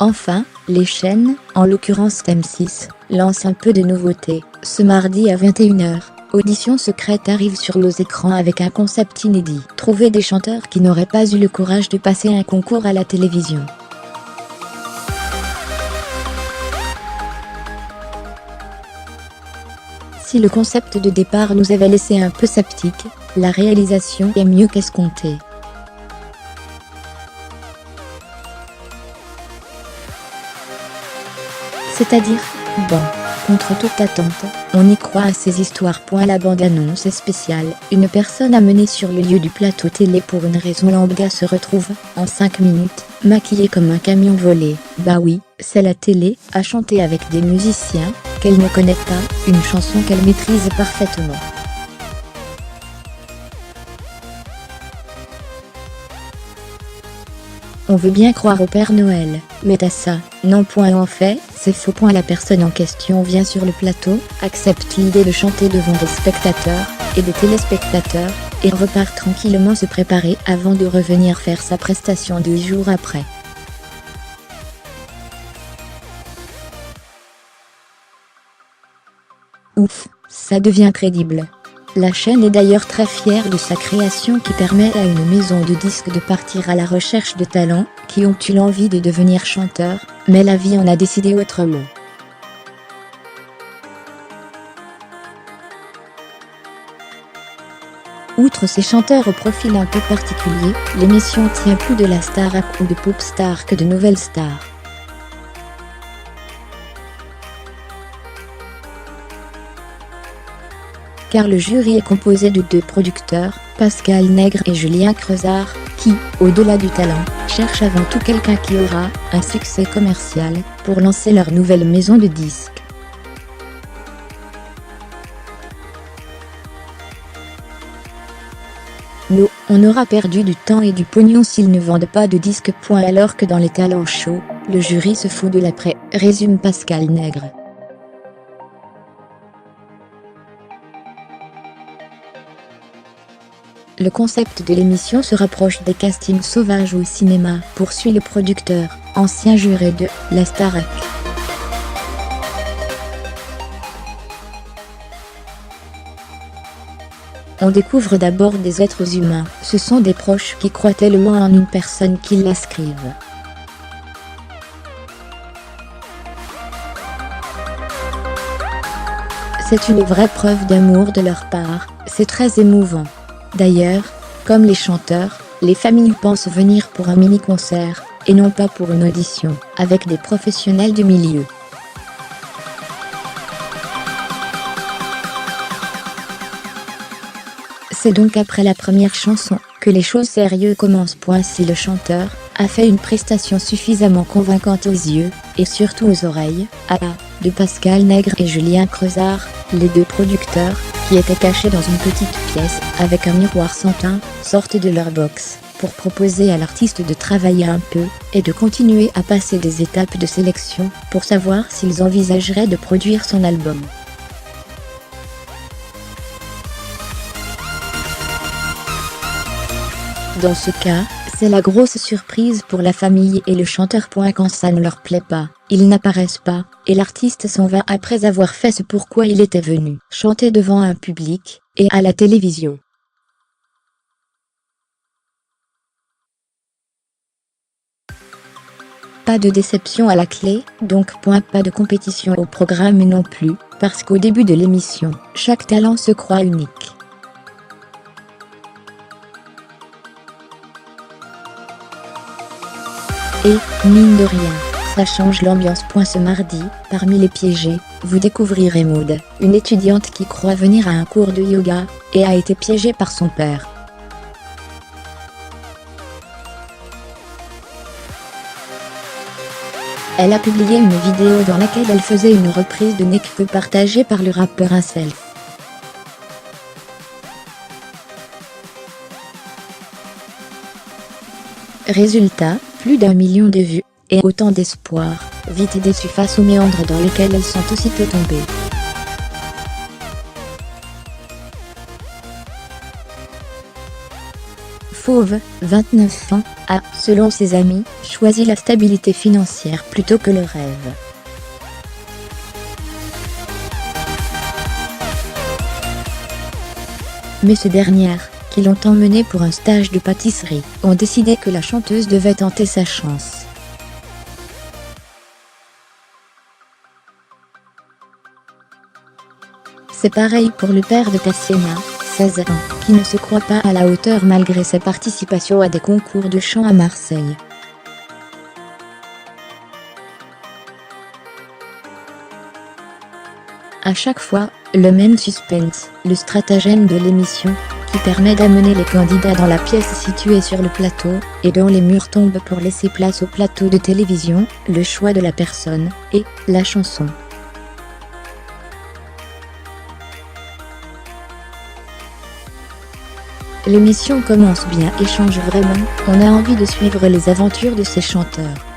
Enfin, les chaînes, en l'occurrence M6, lancent un peu de nouveauté. Ce mardi à 21h, Audition secrète arrive sur nos écrans avec un concept inédit. Trouver des chanteurs qui n'auraient pas eu le courage de passer un concours à la télévision. Si le concept de départ nous avait laissé un peu sceptiques, la réalisation est mieux qu'escomptée. C'est-à-dire, bon, contre toute attente, on y croit à ces histoires. La bande-annonce est spéciale. Une personne amenée sur le lieu du plateau télé pour une raison lambda se retrouve, en 5 minutes, maquillée comme un camion volé. Bah oui, c'est la télé, à chanter avec des musiciens qu'elle ne connaît pas, une chanson qu'elle maîtrise parfaitement. On veut bien croire au Père Noël, mais à ça, non point en fait, c'est faux. La personne en question vient sur le plateau, accepte l'idée de chanter devant des spectateurs, et des téléspectateurs, et repart tranquillement se préparer avant de revenir faire sa prestation 2 jours après. Ouf, ça devient crédible. La chaîne est d'ailleurs très fière de sa création qui permet à une maison de disques de partir à la recherche de talents qui ont eu l'envie de devenir chanteurs, mais la vie en a décidé autrement. Outre ces chanteurs au profil un peu particulier, l'émission tient plus de la Starac ou de Popstar que de nouvelles stars. Car le jury est composé de 2 producteurs, Pascal Nègre et Julien Creusard, qui, au-delà du talent, cherchent avant tout quelqu'un qui aura un succès commercial pour lancer leur nouvelle maison de disques. Nous, on aura perdu du temps et du pognon s'ils ne vendent pas de disques. Alors que dans les talents chauds, le jury se fout de l'après, résume Pascal Nègre. Le concept de l'émission se rapproche des castings sauvages au cinéma, poursuit le producteur, ancien juré de la Starac. On découvre d'abord des êtres humains, ce sont des proches qui croient tellement en une personne qu'ils l'inscrivent. C'est une vraie preuve d'amour de leur part, c'est très émouvant. D'ailleurs, comme les chanteurs, les familles pensent venir pour un mini-concert, et non pas pour une audition, avec des professionnels du milieu. C'est donc après la première chanson, que les choses sérieuses commencent. Si le chanteur a fait une prestation suffisamment convaincante aux yeux, et surtout aux oreilles, de Pascal Nègre et Julien Creusard, les 2 producteurs, qui étaient cachés dans une petite pièce, avec un miroir sans teint, sortent de leur box, pour proposer à l'artiste de travailler un peu, et de continuer à passer des étapes de sélection, pour savoir s'ils envisageraient de produire son album. Dans ce cas, c'est la grosse surprise pour la famille et le chanteur. Quand ça ne leur plaît pas, ils n'apparaissent pas, et l'artiste s'en va après avoir fait ce pourquoi il était venu, chanter devant un public, et à la télévision. Pas de déception à la clé, donc pas de compétition au programme non plus, parce qu'au début de l'émission, chaque talent se croit unique. Et, mine de rien, ça change l'ambiance. Ce mardi, parmi les piégés, vous découvrirez Maud, une étudiante qui croit venir à un cours de yoga, et a été piégée par son père. Elle a publié une vidéo dans laquelle elle faisait une reprise de Nekfeu partagée par le rappeur Incel. Résultat, plus d'1 million de vues, et autant d'espoir, vite déçus face aux méandres dans lesquels elles sont aussitôt tombées. Fauve, 29 ans, a, selon ses amis, choisi la stabilité financière plutôt que le rêve. Mais ces dernières, qui l'ont emmenée pour un stage de pâtisserie, ont décidé que la chanteuse devait tenter sa chance. C'est pareil pour le père de Cassiena, 16 ans, qui ne se croit pas à la hauteur malgré sa participation à des concours de chant à Marseille. À chaque fois, le même suspense, le stratagème de l'émission, qui permet d'amener les candidats dans la pièce située sur le plateau, et dont les murs tombent pour laisser place au plateau de télévision, le choix de la personne, et la chanson. L'émission commence bien et change vraiment, on a envie de suivre les aventures de ces chanteurs.